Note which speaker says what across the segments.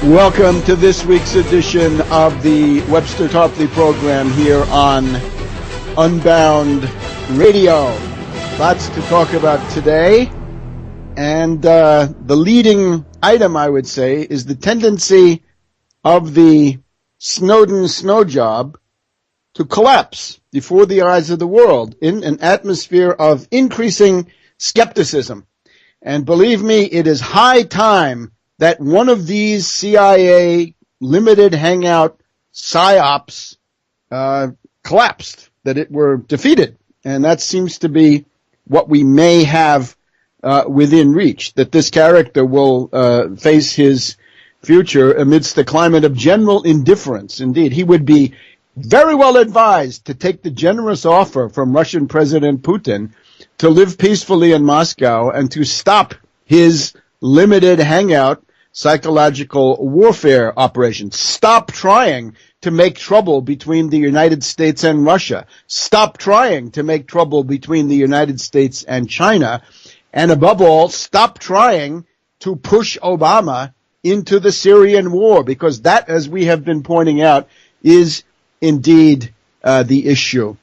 Speaker 1: Welcome to this week's edition of the Webster Tarpley program here on Unbound Radio. Lots to talk about today. And the leading item, I would say, is the tendency of the Snowden-Snowjob to collapse before the eyes of the world in an atmosphere of increasing skepticism. And believe me, it is high time that one of these CIA limited hangout Psyops collapsed, that it were defeated. And that seems to be what we may have within reach, that this character will face his future amidst the climate of general indifference. Indeed, he would be very well advised to take the generous offer from Russian President Putin to live peacefully in Moscow and to stop his limited hangout psychological warfare operation. Stop trying to make trouble between the United States and Russia. Stop trying to make trouble between the United States and China. And above all, stop trying to push Obama into the Syrian war, because that, as we have been pointing out, is indeed the issue.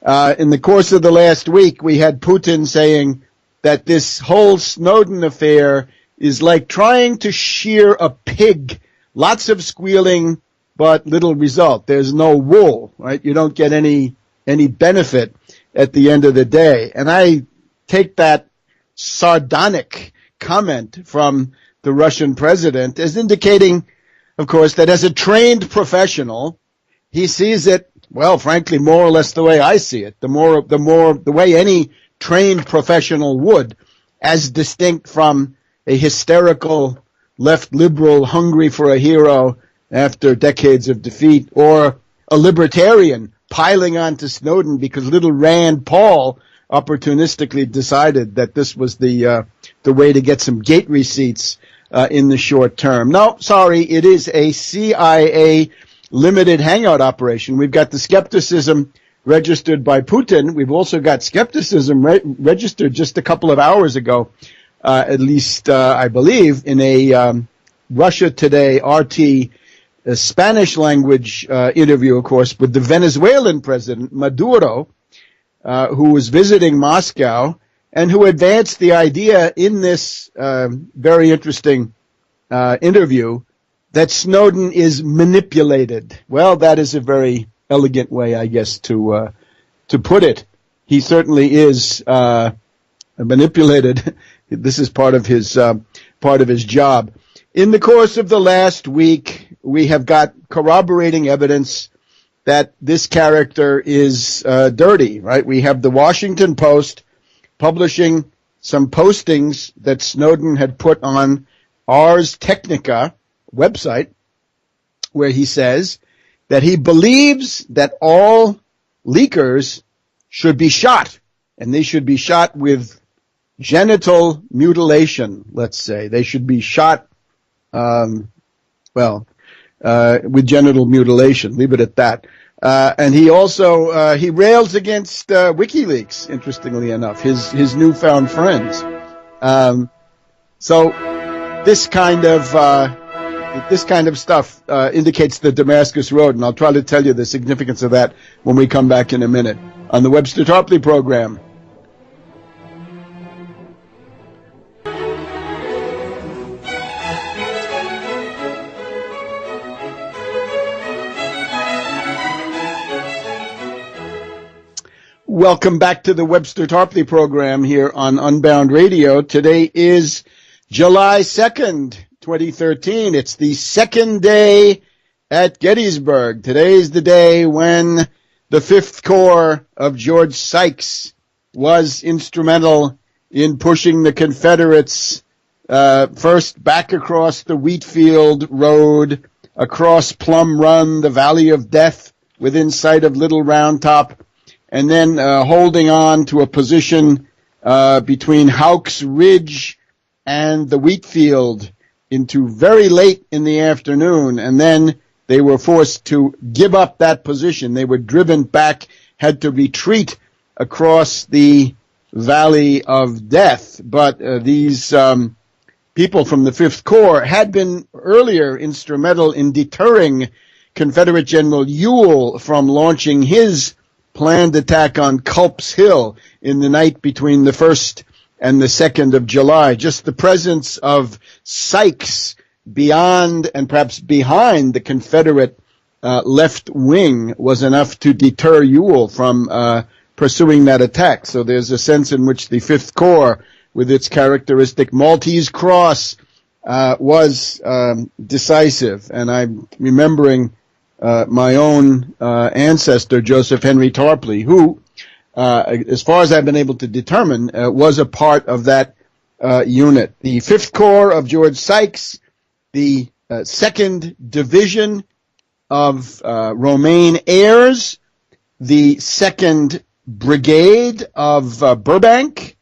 Speaker 1: In the course of the last week, we had Putin saying that this whole Snowden affair is like trying to shear a pig. Lots of squealing, but little result. There's no wool, right? You don't get any benefit at the end of the day. And I take that sardonic comment from the Russian president as indicating, of course, that as a trained professional, he sees it, well, frankly, more or less the way I see it, the way any trained professional would, as distinct from a hysterical left liberal hungry for a hero after decades of defeat, or a libertarian piling onto Snowden because little Rand Paul opportunistically decided that this was the way to get some gate receipts in the short term. No, sorry, it is a CIA limited hangout operation. We've got the skepticism registered by Putin. We've also got skepticism registered just a couple of hours ago, at least I believe, in a Russia Today RT Spanish language interview, of course, with the Venezuelan president, Maduro, who was visiting Moscow and who advanced the idea in this very interesting interview that Snowden is manipulated. Well, that is a very elegant way, I guess, to put it. He certainly is manipulated. This is part of his job. In the course of the last week, we have got corroborating evidence that this character is dirty, right? We have the Washington Post publishing some postings that Snowden had put on Ars Technica website, where he says that he believes that all leakers should be shot, and they should be shot with genital mutilation, let's say. They should be shot, with genital mutilation. Leave it at that. And he also, he rails against WikiLeaks, interestingly enough, his newfound friends. So this kind of stuff indicates the Damascus Road, and I'll try to tell you the significance of that when we come back in a minute on the Webster Tarpley program. Welcome back to the Webster Tarpley program here on Unbound Radio. Today is July 2nd, 2013. It's the second day at Gettysburg. Today is the day when the Fifth Corps of George Sykes was instrumental in pushing the Confederates first back across the Wheatfield Road, across Plum Run, the Valley of Death, within sight of Little Round Top, and then holding on to a position between Houck's Ridge and the Wheatfield into very late in the afternoon, and then they were forced to give up that position. They were driven back, had to retreat across the Valley of Death. But these people from the Fifth Corps had been earlier instrumental in deterring Confederate General Ewell from launching his planned attack on Culp's Hill in the night between the 1st and the 2nd of July. Just the presence of Sykes beyond and perhaps behind the Confederate left wing was enough to deter Ewell from pursuing that attack. So there's a sense in which the Fifth Corps, with its characteristic Maltese cross, was decisive. And I'm remembering my own ancestor, Joseph Henry Tarpley, who, as far as I've been able to determine, was a part of that unit. The Fifth Corps of George Sykes, the 2nd Division of Romaine Heirs, the 2nd Brigade of Burbank,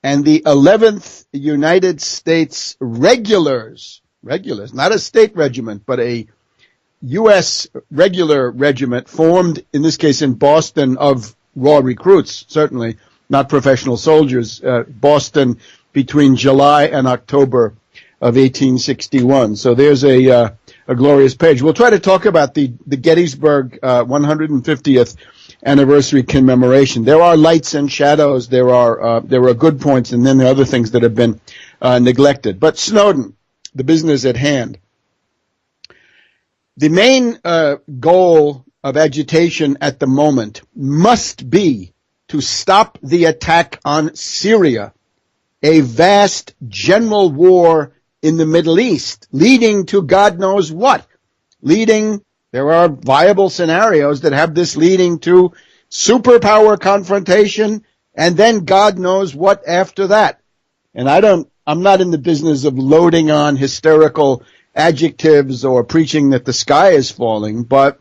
Speaker 1: and the 11th United States Regulars, not a state regiment, but a U.S. regular regiment formed, in this case in Boston, of raw recruits, certainly, not professional soldiers, Boston between July and October of 1861. So there's a glorious page. We'll try to talk about the Gettysburg 150th anniversary commemoration. There are lights and shadows. There are good points, and then there are other things that have been neglected. But Snowden, the business at hand. The main goal of agitation at the moment must be to stop the attack on Syria, a vast general war in the Middle East, leading to God knows what. There are viable scenarios that have this leading to superpower confrontation, and then God knows what after that. And I'm not in the business of loading on hysterical adjectives or preaching that the sky is falling, but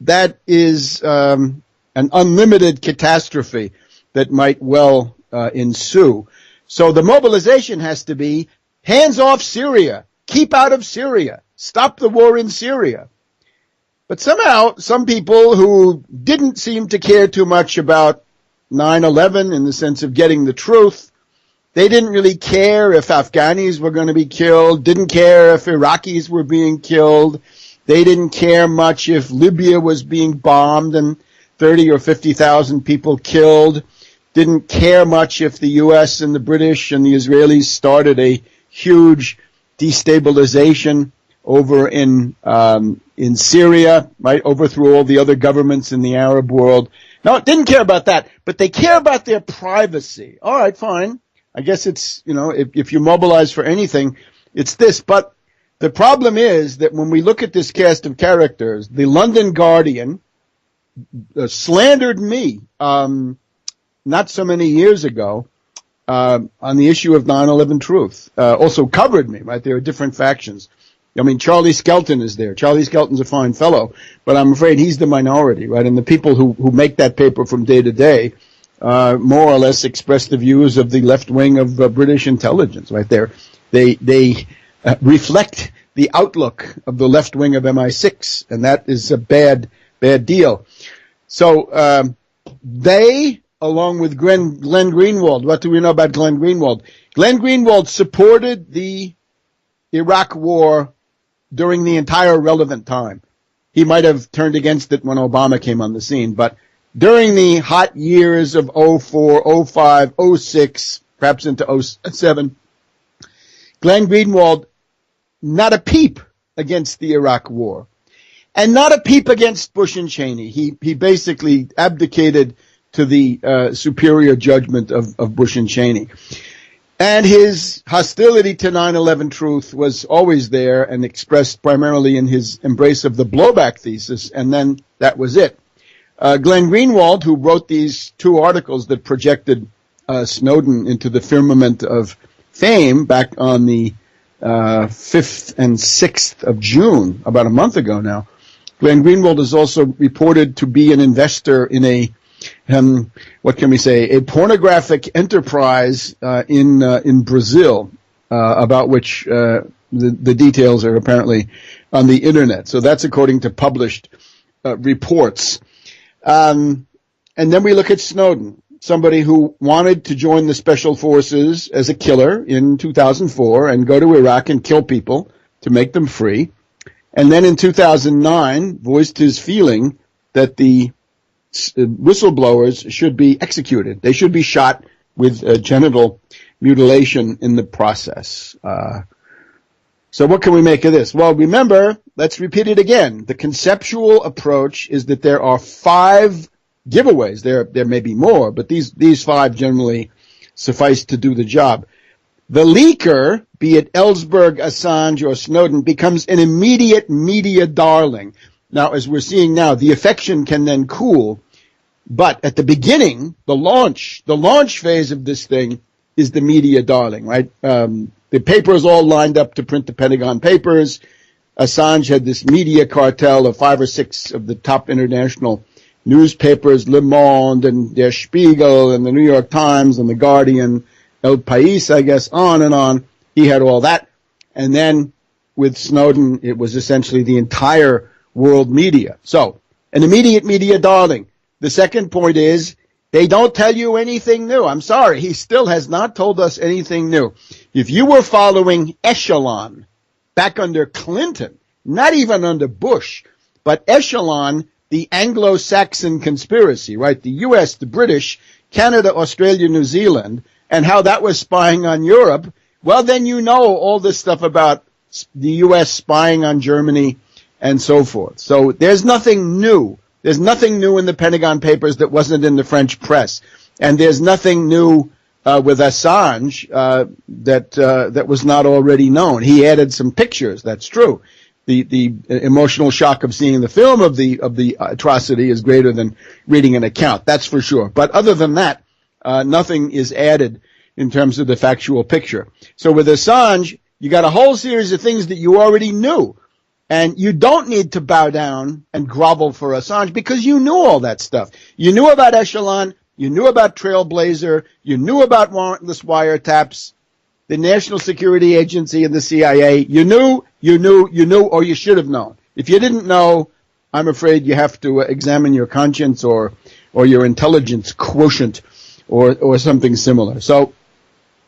Speaker 1: that is an unlimited catastrophe that might well ensue. So the mobilization has to be hands off Syria, keep out of Syria, stop the war in Syria. But somehow, some people who didn't seem to care too much about 9/11 in the sense of getting the truth, they didn't really care if Afghanis were going to be killed, didn't care if Iraqis were being killed, they didn't care much if Libya was being bombed and 30 or 50,000 people killed, didn't care much if the U.S. and the British and the Israelis started a huge destabilization over in Syria, right, overthrew all the other governments in the Arab world. No, didn't care about that, but they care about their privacy. All right, fine. I guess it's, if you mobilize for anything, it's this. But the problem is that when we look at this cast of characters, the London Guardian slandered me not so many years ago on the issue of 9/11 truth. Also covered me, right? There are different factions. I mean, Charlie Skelton is there. Charlie Skelton's a fine fellow, but I'm afraid he's the minority, right? And the people who make that paper from day to day more or less express the views of the left wing of British intelligence, right there. They reflect the outlook of the left wing of MI6, and that is a bad deal. So they, along with Glenn Greenwald, what do we know about Glenn Greenwald? Glenn Greenwald supported the Iraq war during the entire relevant time. He might have turned against it when Obama came on the scene, but during the hot years of 04, 05, 06, perhaps into 07, Glenn Greenwald, not a peep against the Iraq war, and not a peep against Bush and Cheney. He basically abdicated to the superior judgment of Bush and Cheney. And his hostility to 9/11 truth was always there and expressed primarily in his embrace of the blowback thesis, and then that was it. Glenn Greenwald, who wrote these two articles that projected Snowden into the firmament of fame back on the 5th and 6th of June, about a month ago now, Glenn Greenwald is also reported to be an investor in a a pornographic enterprise in Brazil, about which the details are apparently on the internet. So that's according to published reports. And then we look at Snowden. somebody who wanted to join the special forces as a killer in 2004 and go to Iraq and kill people to make them free. And then in 2009 voiced his feeling that the whistleblowers should be executed. They should be shot with genital mutilation in the process. So what can we make of this? Well, remember, let's repeat it again. The conceptual approach is that there are 5 giveaways. There may be more, but these 5 generally suffice to do the job. The leaker, be it Ellsberg, Assange, or Snowden, becomes an immediate media darling. Now, as we're seeing now, the affection can then cool, but at the beginning, the launch phase of this thing is the media darling, right? The papers all lined up to print the Pentagon Papers. Assange had this media cartel of 5 or 6 of the top international newspapers, Le Monde and Der Spiegel and the New York Times and the Guardian, El País, I guess, on and on. He had all that. And then with Snowden, it was essentially the entire world media. So, an immediate media darling. The second point is, they don't tell you anything new. I'm sorry, he still has not told us anything new. If you were following Echelon back under Clinton, not even under Bush, but Echelon, the Anglo-Saxon conspiracy, right? The U.S., the British, Canada, Australia, New Zealand, and how that was spying on Europe, well, then you know all this stuff about the U.S. spying on Germany and so forth. So there's nothing new. There's nothing new in the Pentagon Papers that wasn't in the French press. And there's nothing new with Assange that was not already known. He added some pictures, that's true. The emotional shock of seeing the film of the atrocity is greater than reading an account, that's for sure. But other than that, nothing is added in terms of the factual picture. So with Assange, you got a whole series of things that you already knew. And you don't need to bow down and grovel for Assange because you knew all that stuff. You knew about Echelon, you knew about Trailblazer, you knew about warrantless wiretaps, the National Security Agency and the CIA. You knew, or you should have known. If you didn't know, I'm afraid you have to examine your conscience or your intelligence quotient or something similar. So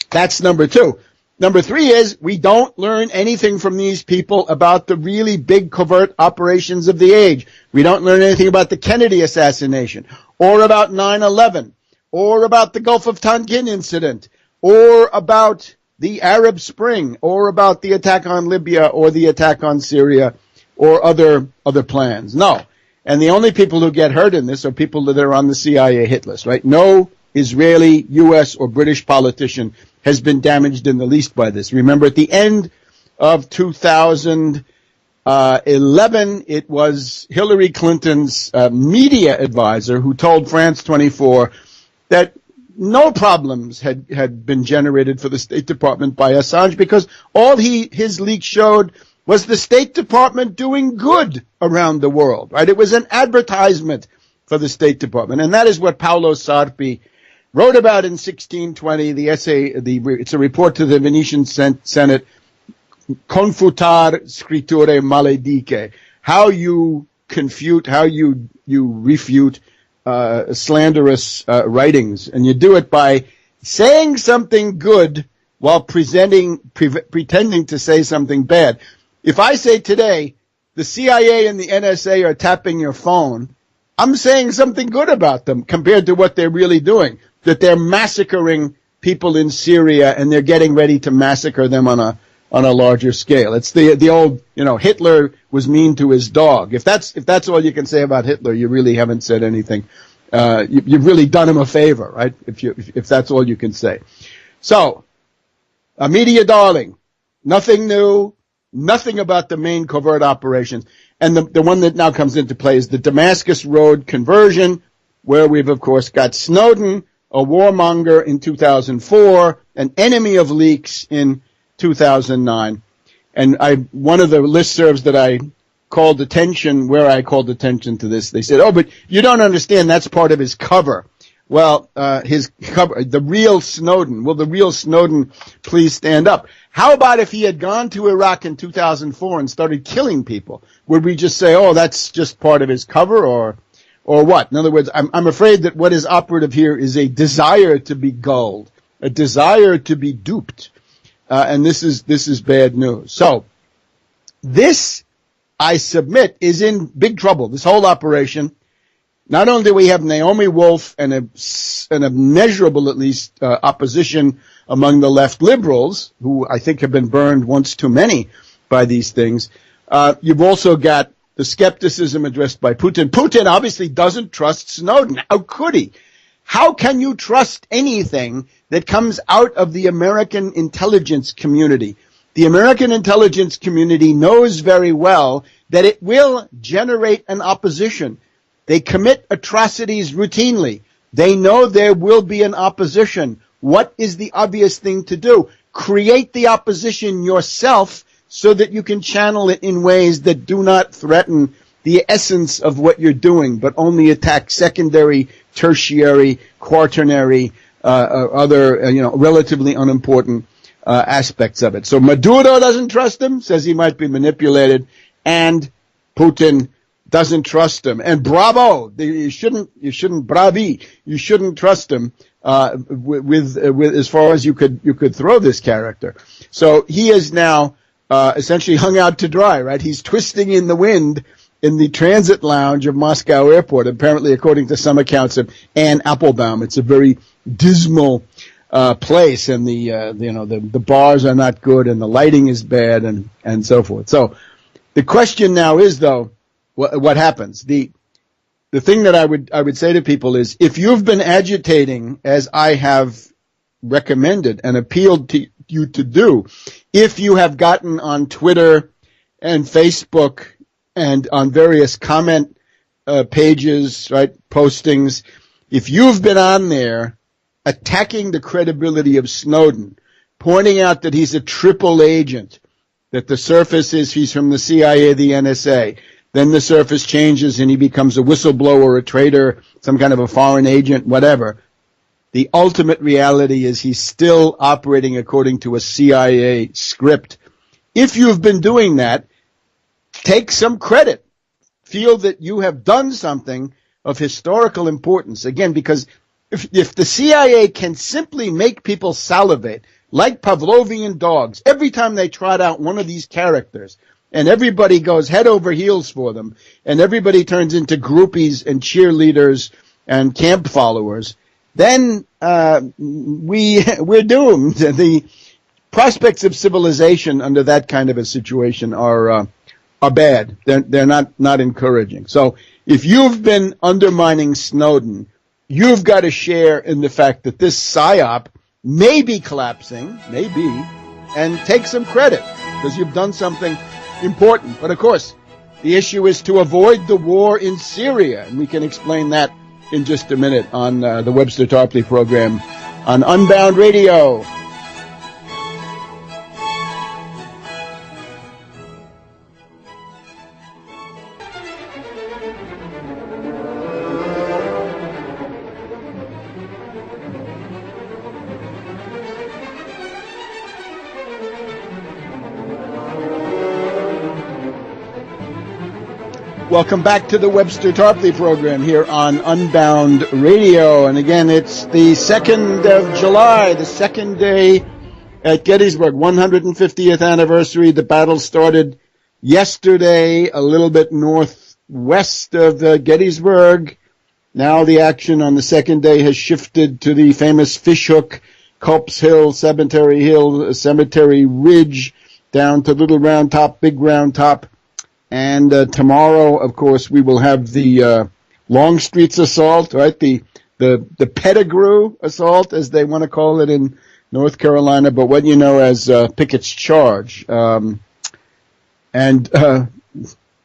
Speaker 1: that's number 2. Number 3 is we don't learn anything from these people about the really big covert operations of the age. We don't learn anything about the Kennedy assassination or about 9/11 or about the Gulf of Tonkin incident or about the Arab Spring or about the attack on Libya or the attack on Syria or other plans. No. And the only people who get hurt in this are people that are on the CIA hit list, right? No Israeli, U.S., or British politician has been damaged in the least by this. Remember, at the end of 2011, it was Hillary Clinton's media advisor who told France 24 that no problems had been generated for the State Department by Assange because all his leak showed was the State Department doing good around the world, right? It was an advertisement for the State Department, and that is what Paolo Sarpi wrote about in 1620, the essay, it's a report to the Venetian Senate, Confutar Scritture Maledice, how you confute, how you refute slanderous writings, and you do it by saying something good while pretending to say something bad. If I say today, the CIA and the NSA are tapping your phone, I'm saying something good about them compared to what they're really doing. That they're massacring people in Syria and they're getting ready to massacre them on a larger scale. It's the old, Hitler was mean to his dog. If that's all you can say about Hitler, you really haven't said anything. You've really done him a favor, right? If that's all you can say. So, a media darling. Nothing new. Nothing about the main covert operations. And the one that now comes into play is the Damascus Road conversion, where we've, of course, got Snowden, a warmonger in 2004, an enemy of leaks in 2009. And one of the listservs that I called attention to this, they said, oh, but you don't understand, that's part of his cover. Well, his cover, the real Snowden, will the real Snowden please stand up? How about if he had gone to Iraq in 2004 and started killing people? Would we just say, oh, that's just part of his cover, or or what? In other words, I'm afraid that what is operative here is a desire to be gulled, a desire to be duped, and this is bad news. So this, I submit, is in big trouble. This whole operation. Not only do we have Naomi Wolf and an immeasurable, at least, opposition among the left liberals, who I think have been burned once too many by these things. You've also got the skepticism addressed by Putin. Putin obviously doesn't trust Snowden. How could he? How can you trust anything that comes out of the American intelligence community? The American intelligence community knows very well that it will generate an opposition. They commit atrocities routinely. They know there will be an opposition. What is the obvious thing to do? Create the opposition yourself so that you can channel it in ways that do not threaten the essence of what you're doing, but only attack secondary, tertiary, quaternary, other, relatively unimportant aspects of it. So Maduro doesn't trust him, says he might be manipulated, and Putin doesn't trust him. And bravo, you shouldn't trust him with as far as you could throw this character. So he is now essentially hung out to dry, right? He's twisting in the wind in the transit lounge of Moscow airport, apparently according to some accounts of Anne Applebaum. It's a very dismal place, and the bars are not good, and the lighting is bad, and so forth. So the question now is, though, what happens? The thing that I would say to people is, if you've been agitating, as I have recommended and appealed to you to do, if you have gotten on Twitter and Facebook and on various comment pages, right, postings, if you've been on there attacking the credibility of Snowden, pointing out that he's a triple agent, that the surface is he's from the CIA, the NSA, then the surface changes and he becomes a whistleblower, a traitor, some kind of a foreign agent, whatever. The ultimate reality is he's still operating according to a CIA script. If you've been doing that, take some credit. Feel that you have done something of historical importance. Again, because if the CIA can simply make people salivate, like Pavlovian dogs, every time they trot out one of these characters, and everybody goes head over heels for them, and everybody turns into groupies and cheerleaders and camp followers, then we're doomed. The prospects of civilization under that kind of a situation are bad. They're not encouraging. So if you've been undermining Snowden, you've got to share in the fact that this Psyop may be collapsing, and take some credit because you've done something important. But of course, the issue is to avoid the war in Syria, and we can explain that in just a minute on the Webster Tarpley program on Unbound Radio. Welcome back to the Webster Tarpley program here on Unbound Radio. And again, it's the 2nd of July, the second day at Gettysburg, 150th anniversary. The battle started yesterday, a little bit northwest of Gettysburg. Now the action on the second day has shifted to the famous Fishhook, Culp's Hill, Cemetery Ridge, down to Little Round Top, Big Round Top. And tomorrow, of course, we will have the Longstreet's assault, right? The Pettigrew assault, as they want to call it in North Carolina, but what you know as Pickett's Charge. And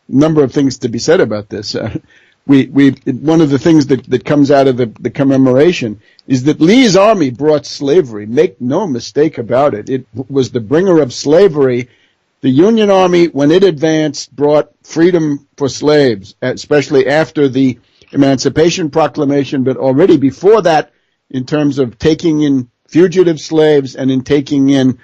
Speaker 1: number of things to be said about this. One of the things that comes out of the commemoration is that Lee's army brought slavery. Make no mistake about it. It was the bringer of slavery. The Union Army, when it advanced, brought freedom for slaves, especially after the Emancipation Proclamation, but already before that, in terms of taking in fugitive slaves and in taking in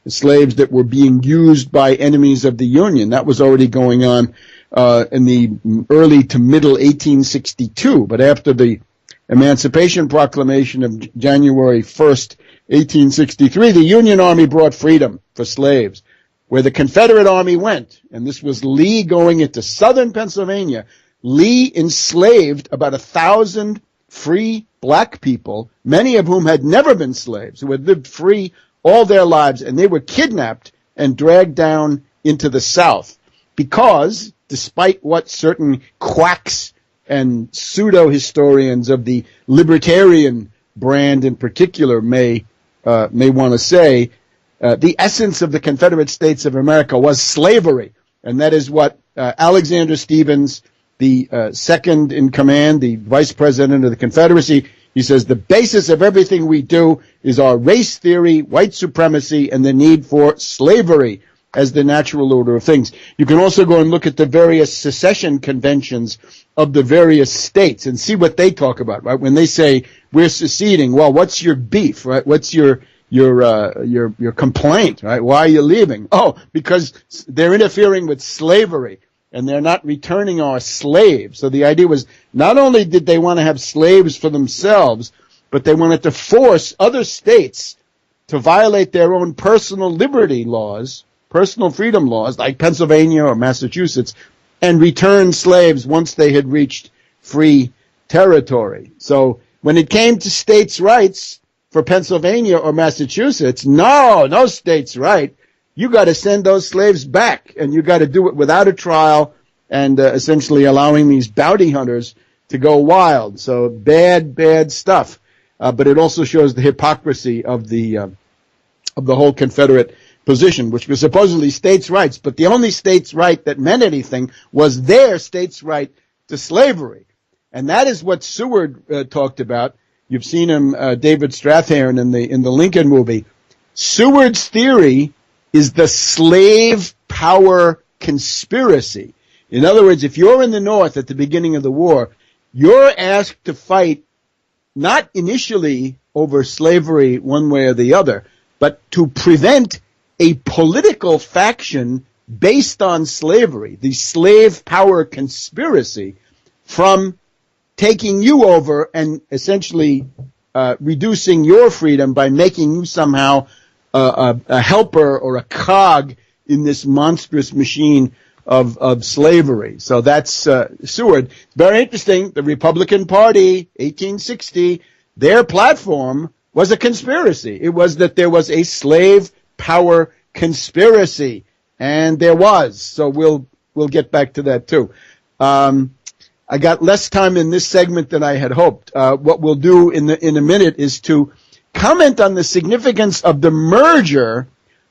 Speaker 1: slaves that were being used by enemies of the Union. That was already going on in the early to middle 1862. But after the Emancipation Proclamation of January 1st, 1863, the Union Army brought freedom for slaves. Where the Confederate Army went, and this was Lee going into southern Pennsylvania, Lee enslaved about 1,000 free black people, many of whom had never been slaves, who had lived free all their lives, and they were kidnapped and dragged down into the South because, despite what certain quacks and pseudo-historians of the libertarian brand in particular may want to say, the essence of the Confederate States of America was slavery, and that is what Alexander Stephens, the second in command, the vice president of the Confederacy, he says the basis of everything we do is our race theory, white supremacy, and the need for slavery as the natural order of things. You can also go and look at the various secession conventions of the various states and see what they talk about, right? When they say we're seceding, well, what's your beef, right? What's your complaint, right? Why are you leaving? Oh, because they're interfering with slavery and they're not returning our slaves. So the idea was not only did they want to have slaves for themselves, but they wanted to force other states to violate their own personal liberty laws, personal freedom laws, like Pennsylvania or Massachusetts, and return slaves once they had reached free territory. So when it came to states' rights for Pennsylvania or Massachusetts, no states' right. You got to send those slaves back, and you got to do it without a trial and essentially allowing these bounty hunters to go wild. So bad stuff. But it also shows the hypocrisy of the whole Confederate position, which was supposedly states' rights, but the only states' right that meant anything was their states' right to slavery. And that is what Seward talked about. You've seen him, David Strathairn, in the Lincoln movie. Seward's theory is the slave power conspiracy. In other words, if you're in the North at the beginning of the war, you're asked to fight not initially over slavery one way or the other, but to prevent a political faction based on slavery, the slave power conspiracy, from taking you over and essentially reducing your freedom by making you somehow a helper or a cog in this monstrous machine of slavery. So that's Seward. Very interesting. The Republican Party, 1860, their platform was a conspiracy. It was that there was a slave power conspiracy, and there was. So we'll get back to that too. I got less time in this segment than I had hoped. What we'll do in a minute is to comment on the significance of the merger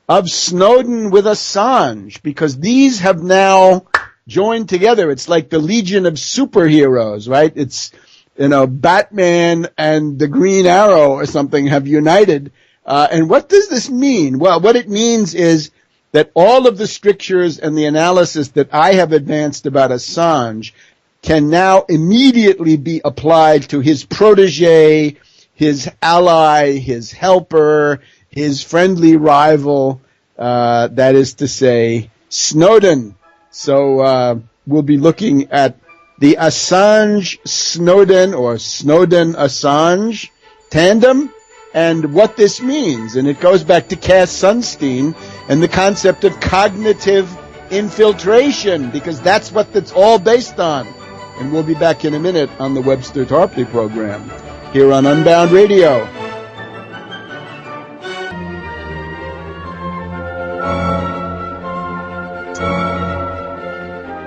Speaker 1: of Snowden with Assange, because these have now joined together. It's like the Legion of Superheroes, right? It's, Batman and the Green Arrow or something have united. And what does this mean? Well, what it means is that all of the strictures and the analysis that I have advanced about Assange can now immediately be applied to his protege, his ally, his helper, his friendly rival, that is to say, Snowden. So we'll be looking at the Assange-Snowden or Snowden-Assange tandem and what this means. And it goes back to Cass Sunstein and the concept of cognitive infiltration, because that's what it's all based on. And we'll be back in a minute on the Webster Tarpley program here on Unbound Radio.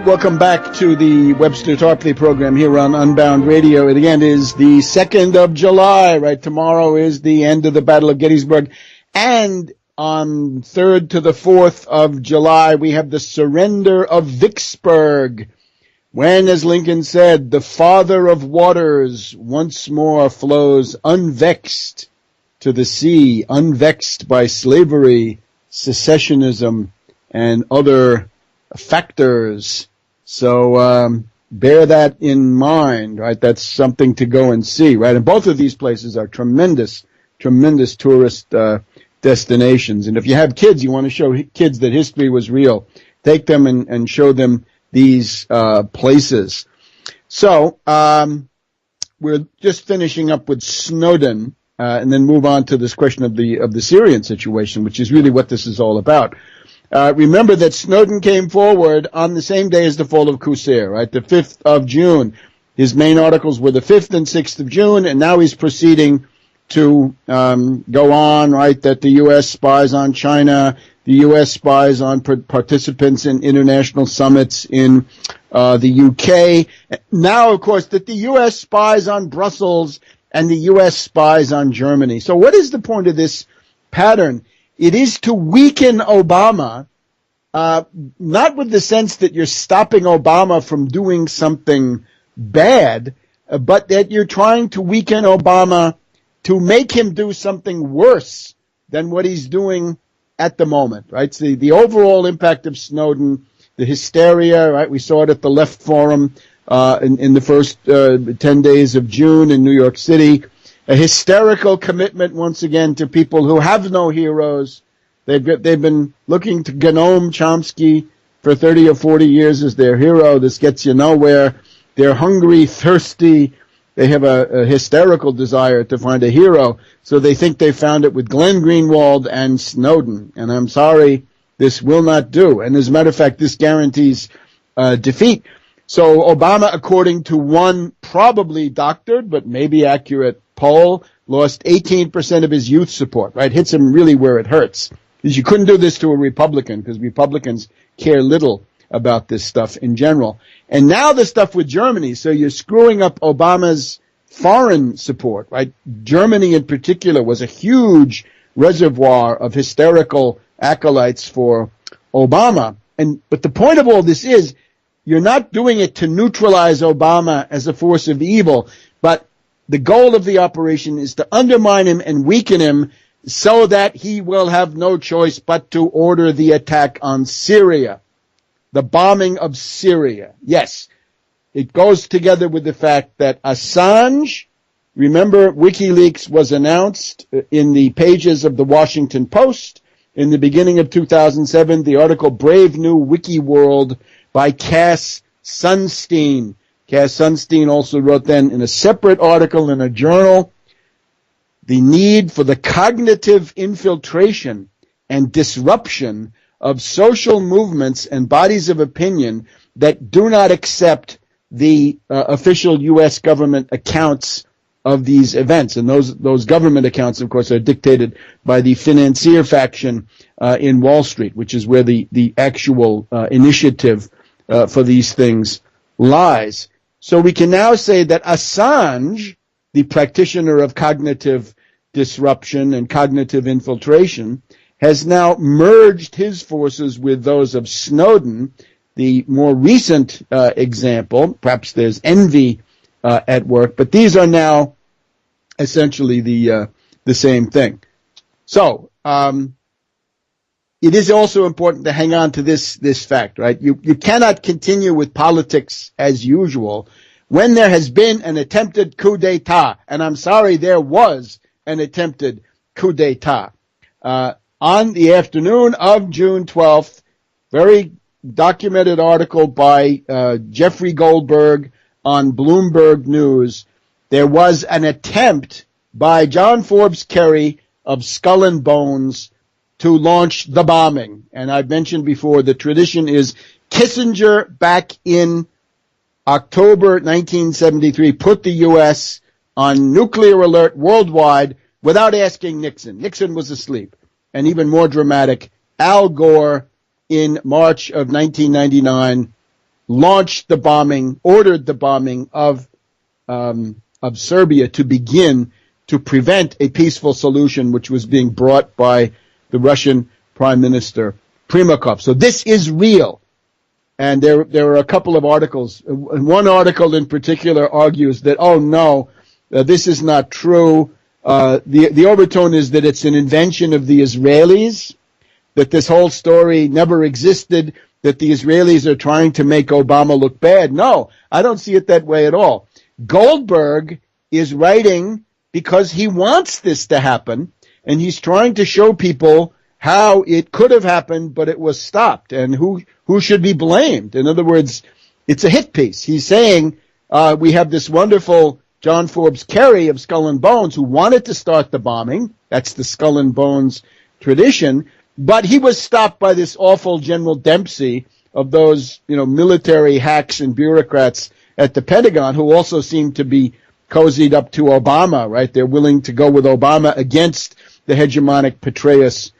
Speaker 1: Welcome back to the Webster Tarpley program here on Unbound Radio. It again is the 2nd of July, right? Tomorrow is the end of the Battle of Gettysburg. And on 3rd to the 4th of July, we have the surrender of Vicksburg, when, as Lincoln said, the father of waters once more flows unvexed to the sea, unvexed by slavery, secessionism, and other factors. So bear that in mind, right? That's something to go and see, right? And both of these places are tremendous tourist destinations. And if you have kids, you want to show kids that history was real, take them and show them these places. So we're just finishing up with Snowden, and then move on to this question of the Syrian situation, which is really what this is all about. Remember that Snowden came forward on the same day as the fall of Coup, right? The 5th of June. His main articles were the 5th and 6th of June, and now he's proceeding to go on, right, that the U.S. spies on China, the U.S. spies on participants in international summits in the U.K. Now, of course, that the U.S. spies on Brussels and the U.S. spies on Germany. So what is the point of this pattern? It is to weaken Obama, not with the sense that you're stopping Obama from doing something bad, but that you're trying to weaken Obama to make him do something worse than what he's doing at the moment, right? So the overall impact of Snowden, the hysteria, right? We saw it at the Left Forum in the first 10 days of June in New York City. A hysterical commitment, once again, to people who have no heroes. They've been looking to Noam Chomsky for 30 or 40 years as their hero. This gets you nowhere. They're hungry, thirsty. They have a hysterical desire to find a hero. So they think they found it with Glenn Greenwald and Snowden. And I'm sorry, this will not do. And as a matter of fact, this guarantees defeat. So Obama, according to one probably doctored but maybe accurate poll, lost 18% of his youth support, right? Hits him really where it hurts. Because you couldn't do this to a Republican, because Republicans care little about this stuff in general. And now the stuff with Germany. So you're screwing up Obama's foreign support, right? Germany in particular was a huge reservoir of hysterical acolytes for Obama. But the point of all this is, you're not doing it to neutralize Obama as a force of evil, but the goal of the operation is to undermine him and weaken him so that he will have no choice but to order the attack on Syria, the bombing of Syria. Yes, it goes together with the fact that Assange, remember WikiLeaks was announced in the pages of the Washington Post in the beginning of 2007, the article Brave New Wiki World by Cass Sunstein. Cass Sunstein also wrote then in a separate article in a journal, the need for the cognitive infiltration and disruption of social movements and bodies of opinion that do not accept the official U.S. government accounts of these events. And those government accounts, of course, are dictated by the financier faction in Wall Street, which is where the actual initiative for these things lies. So we can now say that Assange, the practitioner of cognitive disruption and cognitive infiltration, has now merged his forces with those of Snowden. The more recent example, perhaps there's envy at work, but these are now essentially the same thing. So it is also important to hang on to this fact, right? You cannot continue with politics as usual when there has been an attempted coup d'etat, and I'm sorry, there was an attempted coup d'etat. On the afternoon of June 12th, very documented article by Jeffrey Goldberg on Bloomberg News, there was an attempt by John Forbes Kerry of Skull and Bones to launch the bombing. And I've mentioned before, the tradition is Kissinger back in October 1973 put the U.S. on nuclear alert worldwide without asking Nixon. Nixon was asleep. And even more dramatic, Al Gore in March of 1999 launched the bombing, ordered the bombing of Serbia to begin to prevent a peaceful solution which was being brought by the Russian Prime Minister Primakov. So this is real. And there are a couple of articles. One article in particular argues that, oh no, this is not true. The overtone is that it's an invention of the Israelis, that this whole story never existed, that the Israelis are trying to make Obama look bad. No, I don't see it that way at all. Goldberg is writing because he wants this to happen, and he's trying to show people how it could have happened, but it was stopped, and who should be blamed. In other words, it's a hit piece. He's saying we have this wonderful John Forbes Kerry of Skull and Bones who wanted to start the bombing. That's the Skull and Bones tradition. But he was stopped by this awful General Dempsey of those, military hacks and bureaucrats at the Pentagon who also seem to be cozied up to Obama, right? They're willing to go with Obama against the hegemonic Petraeus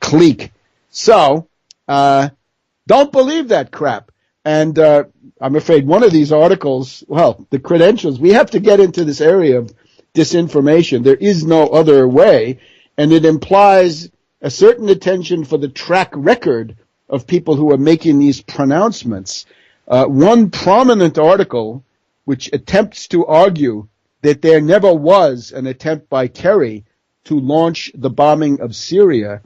Speaker 1: clique. So, don't believe that crap. And I'm afraid one of these articles, the credentials, we have to get into this area of disinformation. There is no other way, and it implies a certain attention for the track record of people who are making these pronouncements. One prominent article which attempts to argue that there never was an attempt by Kerry to launch the bombing of Syria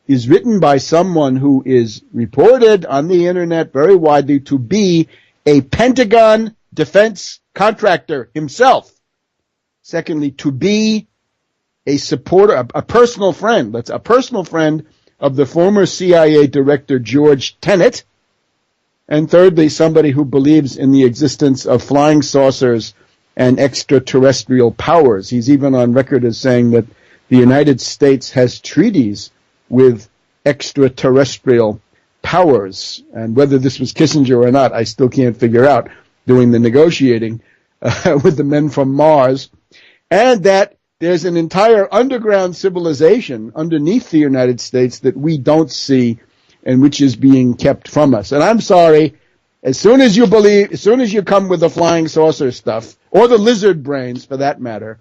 Speaker 1: is written by someone who is reported on the internet very widely to be a Pentagon defense contractor himself. Secondly, to be a supporter, a personal friend. That's a personal friend of the former CIA director George Tenet. And thirdly, somebody who believes in the existence of flying saucers and extraterrestrial powers. He's even on record as saying that the United States has treaties with extraterrestrial powers. And whether this was Kissinger or not, I still can't figure out, doing the negotiating with the men from Mars. And that there's an entire underground civilization underneath the United States that we don't see and which is being kept from us. And I'm sorry, as soon as you come with the flying saucer stuff, or the lizard brains for that matter,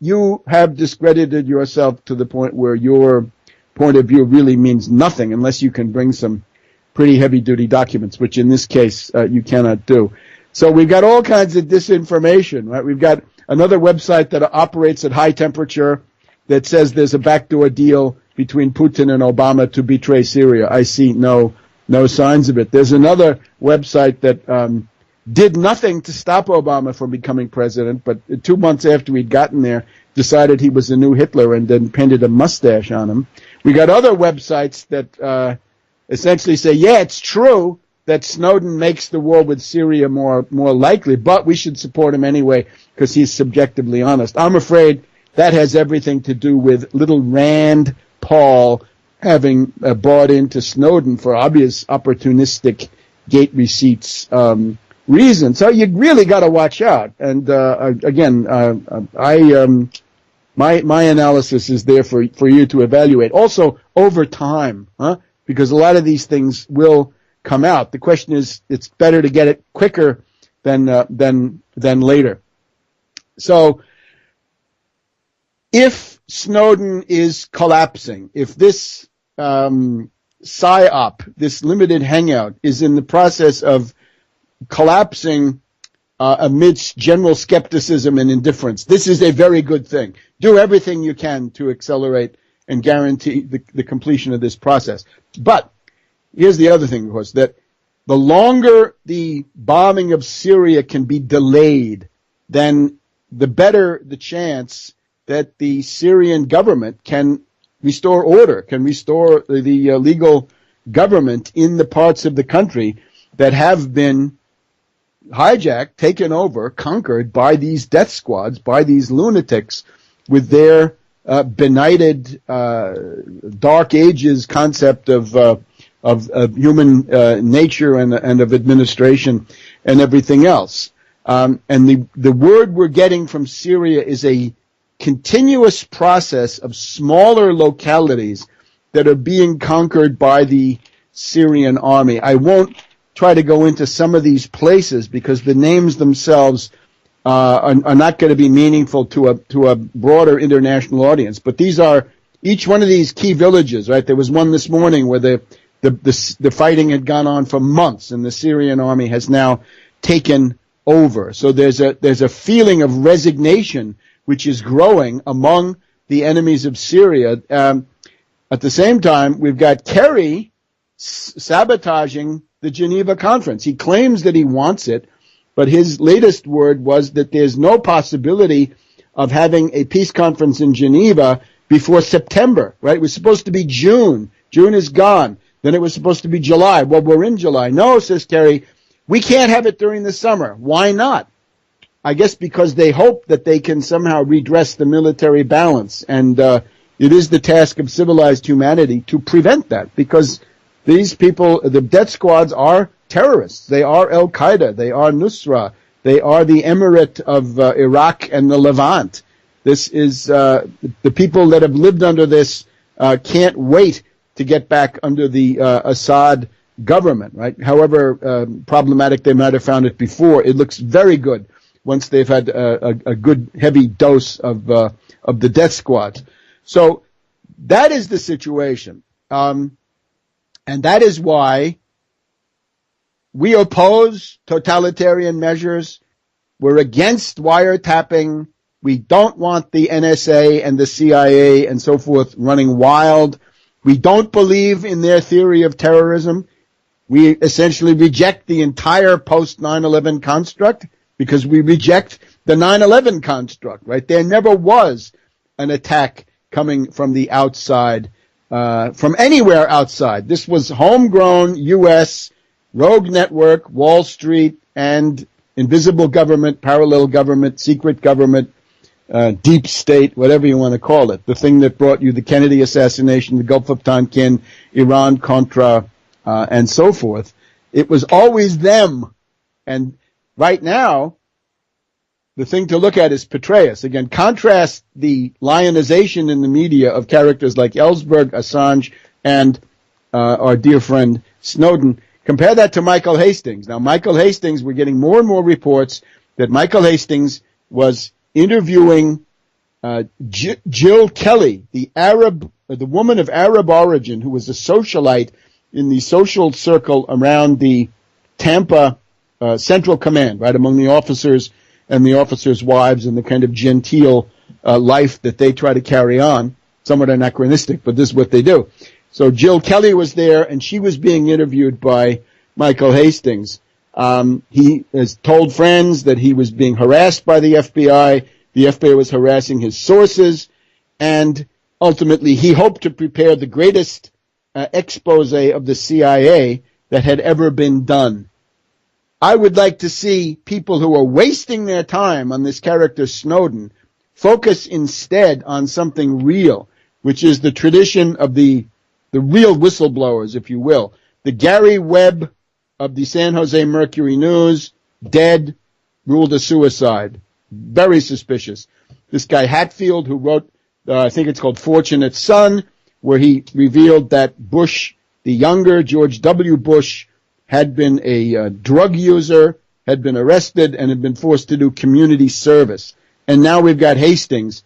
Speaker 1: you have discredited yourself to the point where your point of view really means nothing unless you can bring some pretty heavy-duty documents, which in this case you cannot do. So we've got all kinds of disinformation, right? We've got another website that operates at high temperature that says there's a backdoor deal between Putin and Obama to betray Syria. I see no signs of it. There's another website that did nothing to stop Obama from becoming president, but 2 months after he'd gotten there, decided he was the new Hitler and then painted a mustache on him. We got other websites that essentially say, yeah, it's true that Snowden makes the war with Syria more likely, but we should support him anyway because he's subjectively honest. I'm afraid that has everything to do with little Rand Paul having bought into Snowden for obvious opportunistic gate receipts reasons. So you really got to watch out. And again, my analysis is there for you to evaluate. Also, over time, because a lot of these things will come out. The question is, it's better to get it quicker than later. So, if Snowden is collapsing, if this Psyop, this limited hangout, is in the process of collapsing amidst general skepticism and indifference, this is a very good thing. Do everything you can to accelerate and guarantee the completion of this process. But here's the other thing, of course, that the longer the bombing of Syria can be delayed, then the better the chance that the Syrian government can restore order, can restore the legal government in the parts of the country that have been hijacked, taken over, conquered by these death squads, by these lunatics with their benighted Dark Ages concept of human nature and of administration and everything else. And the word we're getting from Syria is a continuous process of smaller localities that are being conquered by the Syrian army. I won't try to go into some of these places because the names themselves are not going to be meaningful to a broader international audience. But these are each one of these key villages, right? There was one this morning where the fighting had gone on for months, and the Syrian army has now taken over. So there's a feeling of resignation which is growing among the enemies of Syria. At the same time, we've got Kerry sabotaging the Geneva conference. He claims that he wants it, but his latest word was that there's no possibility of having a peace conference in Geneva before September, right? It was supposed to be June. June is gone. Then it was supposed to be July. Well, we're in July. No, says Kerry, we can't have it during the summer. Why not? I guess because they hope that they can somehow redress the military balance. And it is the task of civilized humanity to prevent that, because these people, the death squads, are terrorists. They are Al-Qaeda. They are Nusra. They are the Emirate of Iraq and the Levant. This is the people that have lived under this can't wait to get back under the Assad government, right? However problematic they might have found it before, it looks very good once they've had a good heavy dose of the death squads. So that is the situation. And that is why we oppose totalitarian measures. We're against wiretapping. We don't want the NSA and the CIA and so forth running wild. We don't believe in their theory of terrorism. We essentially reject the entire post-9/11 construct because we reject the 9/11 construct, right? There never was an attack coming from the outside, from anywhere outside. This was homegrown U.S. rogue network, Wall Street, and invisible government, parallel government, secret government, deep state, whatever you want to call it. The thing that brought you the Kennedy assassination, the Gulf of Tonkin, Iran-Contra, and so forth. It was always them. And right now, the thing to look at is Petraeus. Again, contrast the lionization in the media of characters like Ellsberg, Assange, and our dear friend Snowden. Compare that to Michael Hastings. Now, Michael Hastings, we're getting more and more reports that Michael Hastings was interviewing Jill Kelly, the woman of Arab origin who was a socialite in the social circle around the Tampa Central Command, right, among the officers and the officers' wives and the kind of genteel life that they try to carry on. Somewhat anachronistic, but this is what they do. So Jill Kelly was there, and she was being interviewed by Michael Hastings. He has told friends that he was being harassed by the FBI. The FBI was harassing his sources, and ultimately he hoped to prepare the greatest expose of the CIA that had ever been done. I would like to see people who are wasting their time on this character Snowden focus instead on something real, which is the tradition of the real whistleblowers, if you will. The Gary Webb of the San Jose Mercury News, dead, ruled a suicide. Very suspicious. This guy Hatfield, who wrote, I think it's called Fortunate Son, where he revealed that Bush, the younger, George W. Bush, had been a drug user, had been arrested, and had been forced to do community service. And now we've got Hastings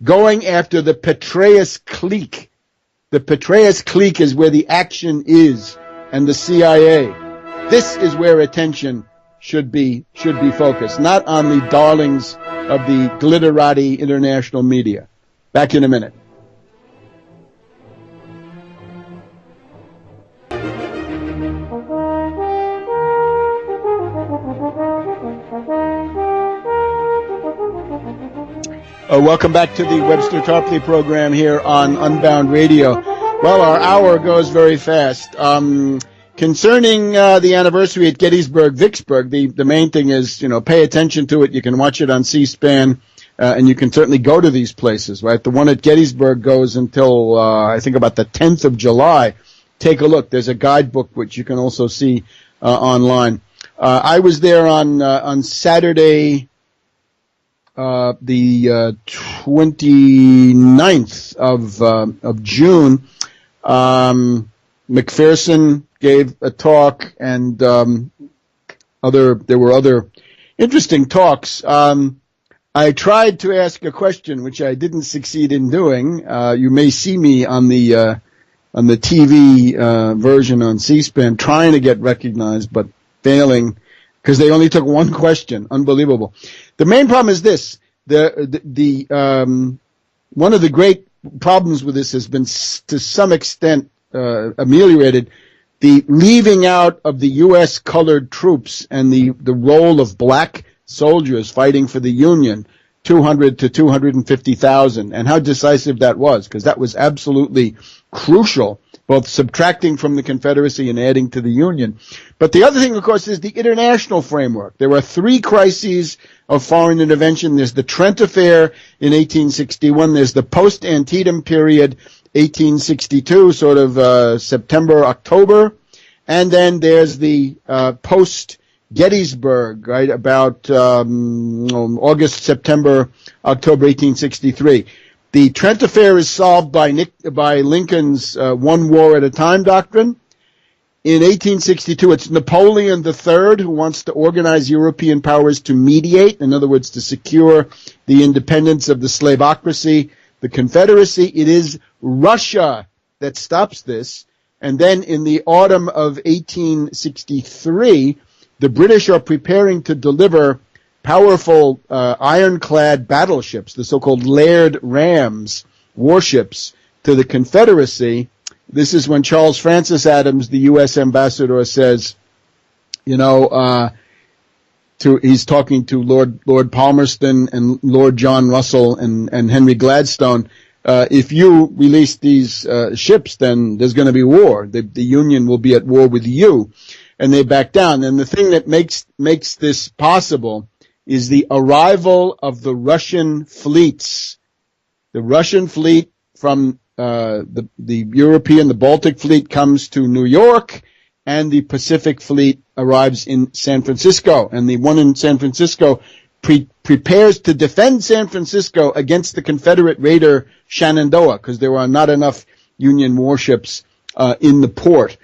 Speaker 1: going after the Petraeus clique. The Petraeus clique is where the action is, and the CIA. This is where attention should be focused, not on the darlings of the glitterati international media. Back in a minute. Welcome back to the Webster Tarpley program here on Unbound Radio. Well, our hour goes very fast. Concerning the anniversary at Vicksburg, the main thing is, pay attention to it. You can watch it on C-SPAN, and you can certainly go to these places, right? The one at Gettysburg goes until, I think, about the 10th of July. Take a look. There's a guidebook which you can also see online. I was there on Saturday, the 29th of June. McPherson gave a talk, and there were other interesting talks. I tried to ask a question, which I didn't succeed in doing. You may see me on the TV version on C-SPAN trying to get recognized, but failing because they only took one question. Unbelievable. The main problem is this: one of the great problems with this has been to some extent ameliorated. The leaving out of the U.S. colored troops and the role of black soldiers fighting for the Union, 200 to 250,000, and how decisive that was, because that was absolutely crucial both subtracting from the Confederacy and adding to the Union. But the other thing, of course, is the international framework. There are three crises of foreign intervention. There's the Trent Affair in 1861. There's the post-Antietam period, 1862, sort of September, October. And then there's the post-Gettysburg, right, about August, September, October 1863. The Trent Affair is solved by Lincoln's one war at a time doctrine. In 1862, it's Napoleon III who wants to organize European powers to mediate, in other words, to secure the independence of the slavocracy, the Confederacy. It is Russia that stops this. And then in the autumn of 1863, the British are preparing to deliver powerful ironclad battleships, the so-called Laird Rams warships, to the Confederacy. This is when Charles Francis Adams, the U.S. ambassador, says, he's talking to Lord Palmerston and Lord John Russell and Henry Gladstone. If you release these ships, then there's going to be war. The Union will be at war with you. And they back down. And the thing that makes this possible is the arrival of the Russian fleets. The Russian fleet from the European, the Baltic fleet comes to New York, and the Pacific fleet arrives in San Francisco. And the one in San Francisco prepares to defend San Francisco against the Confederate raider Shenandoah, because there are not enough Union warships in the port.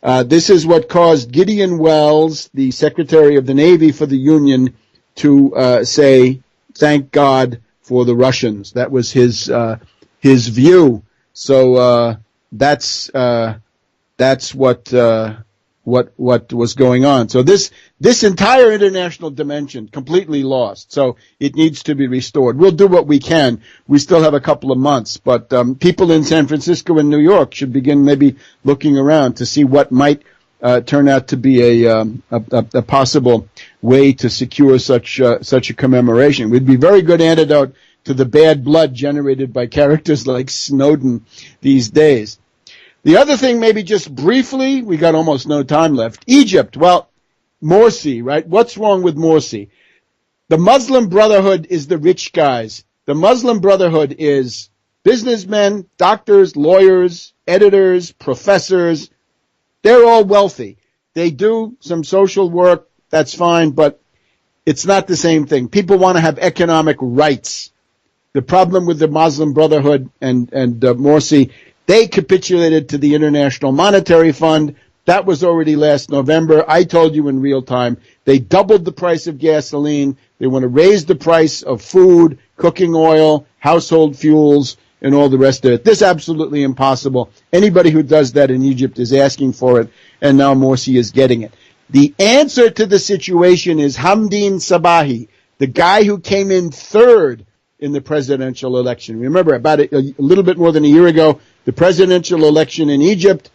Speaker 1: This is what caused Gideon Welles, the Secretary of the Navy for the Union, to say, "Thank God for the Russians." That was his view. So that's what was going on. So this entire international dimension completely lost. So it needs to be restored. We'll do what we can. We still have a couple of months, but people in San Francisco and New York should begin maybe looking around to see what might turn out to be a possible way to secure such a commemoration. It would be a very good antidote to the bad blood generated by characters like Snowden these days. The other thing, maybe just briefly, we got almost no time left. Egypt, well, Morsi, right? What's wrong with Morsi? The Muslim Brotherhood is the rich guys. The Muslim Brotherhood is businessmen, doctors, lawyers, editors, professors. They're all wealthy. They do some social work, that's fine, but it's not the same thing. People want to have economic rights. The problem with the Muslim Brotherhood and Morsi, they capitulated to the International Monetary Fund. That was already last November. I told you in real time. They doubled the price of gasoline. They want to raise the price of food, cooking oil, household fuels, and all the rest of it. This is absolutely impossible. Anybody who does that in Egypt is asking for it, and now Morsi is getting it. The answer to the situation is Hamdin Sabahi, the guy who came in third in the presidential election. Remember, about a little bit more than a year ago, the presidential election in Egypt,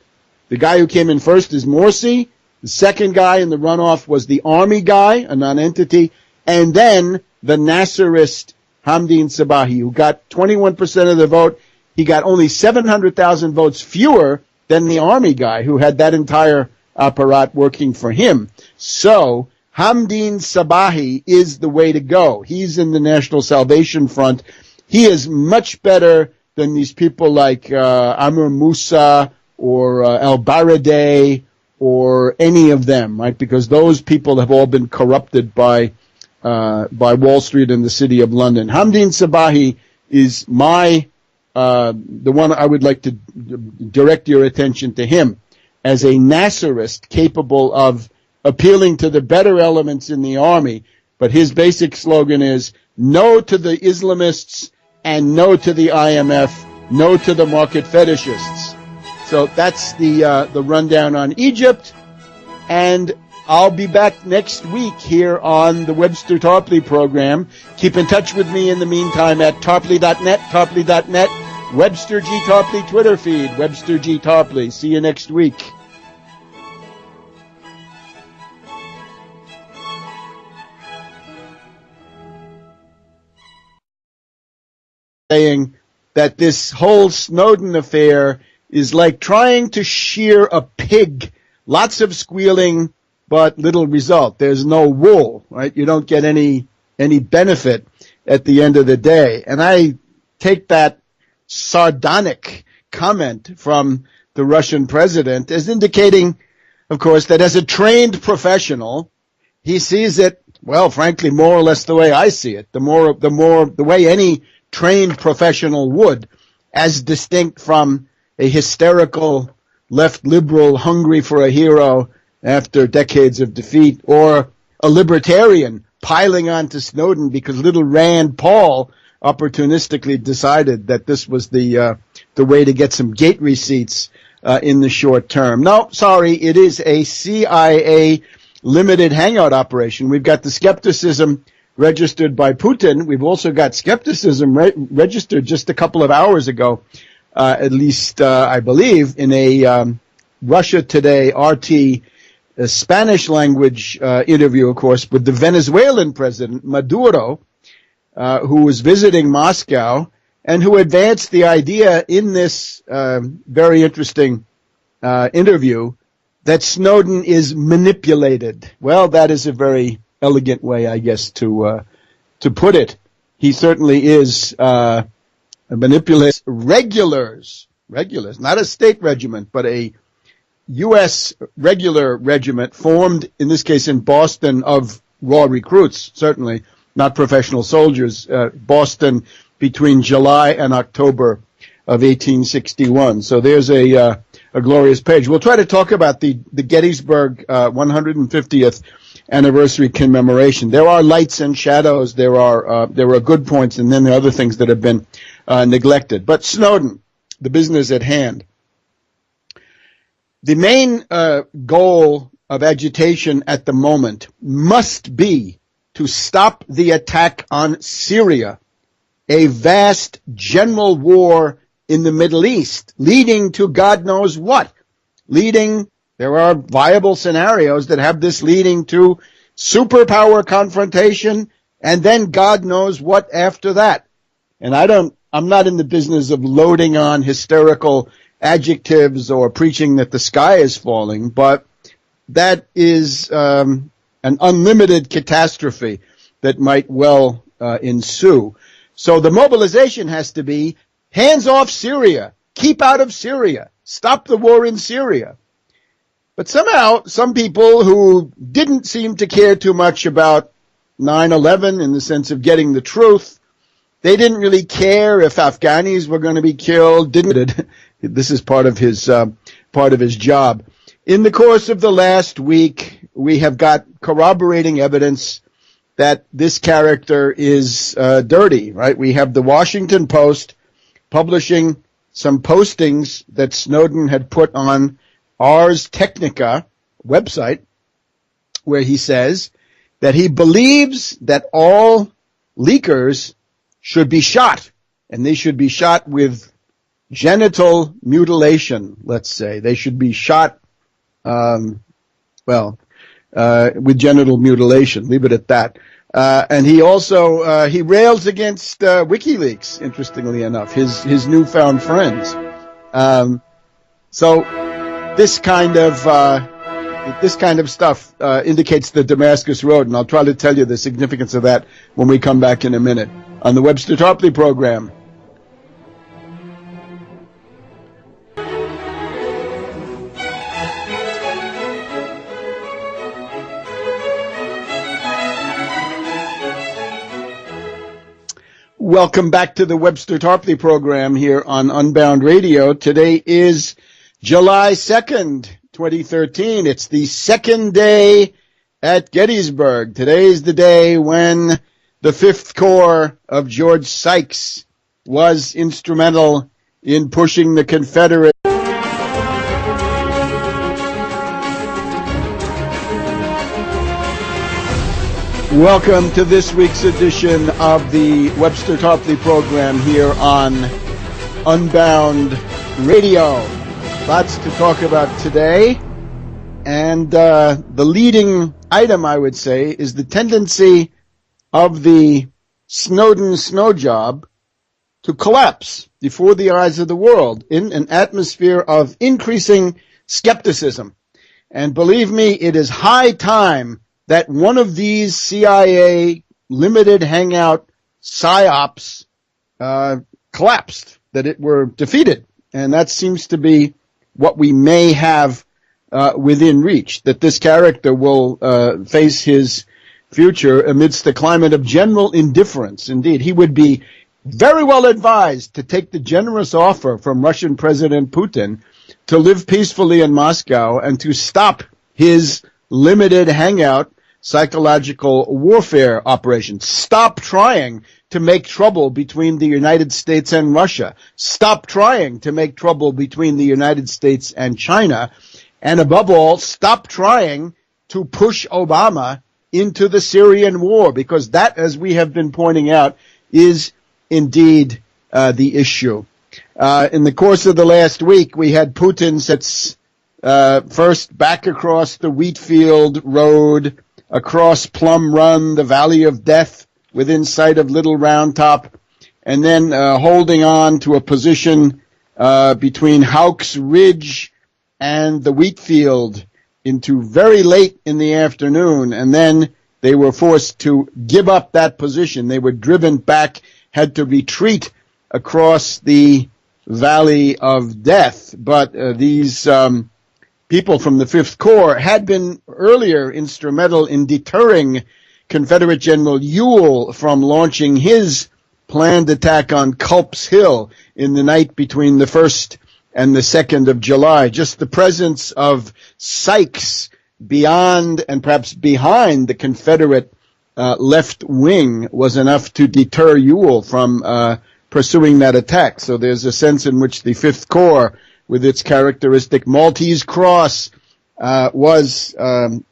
Speaker 1: the guy who came in first is Morsi. The second guy in the runoff was the army guy, a non-entity, and then the Nasserist Hamdin Sabahi, who got 21% of the vote. He got only 700,000 votes fewer than the army guy, who had that entire apparat working for him. So Hamdin Sabahi is the way to go. He's in the National Salvation Front. He is much better than these people like Amr Moussa or al-Baradei or any of them, right? Because those people have all been corrupted by Wall Street and the City of London. Hamdin Sabahi is the one I would like to direct your attention to him as a Nasserist capable of appealing to the better elements in the army. But his basic slogan is no to the Islamists and no to the IMF, no to the market fetishists. So that's the rundown on Egypt, and I'll be back next week here on the Webster Tarpley program. Keep in touch with me in the meantime at tarpley.net, Webster G. Tarpley Twitter feed, Webster G. Tarpley. See you next week. Saying that this whole Snowden affair is like trying to shear a pig. Lots of squealing, but little result. There's no wool, right? You don't get any benefit at the end of the day. And I take that sardonic comment from the Russian president as indicating, of course, that as a trained professional, he sees it, well, frankly, more or less the way I see it, the way any trained professional would, as distinct from a hysterical left liberal hungry for a hero after decades of defeat, or a libertarian piling onto Snowden because little Rand Paul opportunistically decided that this was the way to get some gate receipts in the short term. No, sorry, it is a CIA limited hangout operation. We've got the Skepticism registered by Putin. We've also got Skepticism registered just a couple of hours ago, at least I believe, in a Russia Today RT Spanish language interview, of course, with the Venezuelan president, Maduro, who was visiting Moscow and who advanced the idea in this very interesting interview that Snowden is manipulated. Well, that is a very elegant way, I guess, to put it. He certainly is manipulates regulars, not a state regiment, but a U.S. regular regiment formed, in this case in Boston, of raw recruits, certainly not professional soldiers, Boston between July and October of 1861. So there's a glorious page. We'll try to talk about the Gettysburg 150th anniversary commemoration. There are lights and shadows. There are good points, and then there are other things that have been neglected. But Snowden, the business at hand. The main goal of agitation at the moment must be to stop the attack on Syria, a vast general war in the Middle East, leading to God knows what. There are viable scenarios that have this leading to superpower confrontation, and then God knows what after that. And I'm not in the business of loading on hysterical adjectives or preaching that the sky is falling, but that is an unlimited catastrophe that might well ensue. So the mobilization has to be hands off Syria, keep out of Syria, stop the war in Syria. But somehow some people who didn't seem to care too much about 9/11 in the sense of getting the truth, they didn't really care if Afghanis were going to be killed. This is part of his job. In the course of the last week, we have got corroborating evidence that this character is dirty, right? We have the Washington Post publishing some postings that Snowden had put on Ars Technica website, where he says that he believes that all leakers should be shot, and they should be shot with genital mutilation, let's say. They should be shot, with genital mutilation. Leave it at that. And he also, he rails against WikiLeaks, interestingly enough, his newfound friends. So this kind of stuff indicates the Damascus Road, and I'll try to tell you the significance of that when we come back in a minute on the Webster Tarpley program. Welcome back to the Webster Tarpley program here on Unbound Radio. Today is July 2nd, 2013. It's the second day at Gettysburg. Today is the day when the Fifth Corps of George Sykes was instrumental in pushing the Confederate. Welcome to this week's edition of the Webster Tarpley program here on Unbound Radio. Lots to talk about today. And the leading item, I would say, is the tendency of the Snowden Snowjob to collapse before the eyes of the world in an atmosphere of increasing skepticism. And believe me, it is high time that one of these CIA limited hangout psyops collapsed, that it were defeated. And that seems to be what we may have within reach, that this character will face his future amidst a climate of general indifference. Indeed, he would be very well advised to take the generous offer from Russian President Putin to live peacefully in Moscow and to stop his limited hangout psychological warfare operation. Stop trying to make trouble between the United States and Russia. Stop trying to make trouble between the United States and China. And above all, stop trying to push Obama into the Syrian war, because that, as we have been pointing out, is indeed the issue. In the course of the last week, we had Putin sits first back across the Wheatfield Road, across Plum Run, the Valley of Death, within sight of Little Round Top, and then holding on to a position between Hawks Ridge and the Wheatfield into very late in the afternoon, and then they were forced to give up that position. They were driven back, had to retreat across the Valley of Death. But these people from the Fifth Corps had been earlier instrumental in deterring Confederate General Ewell from launching his planned attack on Culp's Hill in the night between the 1st and the 2nd of July. Just the presence of Sykes beyond and perhaps behind the Confederate left wing was enough to deter Ewell from pursuing that attack. So there's a sense in which the Fifth Corps, with its characteristic Maltese cross, was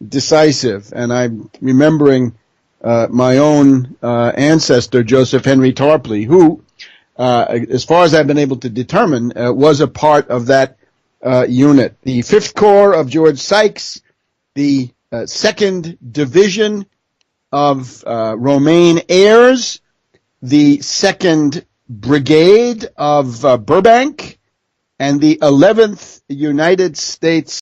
Speaker 1: decisive. And I'm remembering my own ancestor, Joseph Henry Tarpley, who, as far as I've been able to determine, was a part of that unit. The Fifth Corps of George Sykes, the 2nd Division of Romaine Heirs, the 2nd Brigade of Burbank, and the 11th United States